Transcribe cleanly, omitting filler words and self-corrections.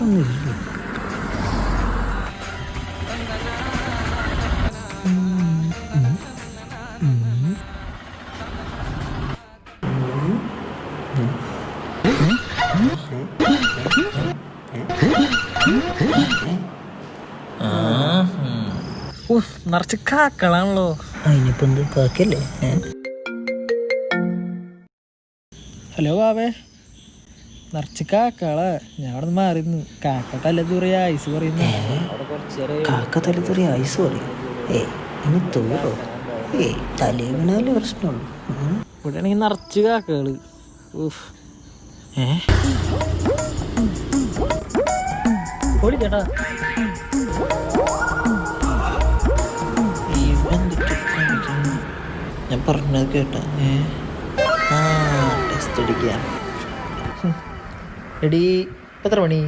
ഒന്നുമില്ല. നിറച്ച് കാക്കളാണല്ലോ. അതിനിപ്പോ എന്ത് കാക്കല്ലേ? ഹലോ ബാബേ, നിറച്ച് കാക്കളാ. ഞാൻ അവിടെ നിന്ന് മാറിയിരുന്നു. കാക്ക തലതൂറിയ ഐസ് പറയുന്നു. കാക്ക തലത്തറി ഐസ് പറയും. ഇനി തോറോ? തലേ വീണാലേ പ്രശ്നമുള്ളൂ. ഇവിടെ ആണെങ്കിൽ നിറച്ച് കാക്കകള്. ഓടി ചേട്ടാ. ഞാൻ പറഞ്ഞത് കേട്ടാ? ടെസ്റ്റ് അടിക്കാം. എടീ, എത്ര മണി?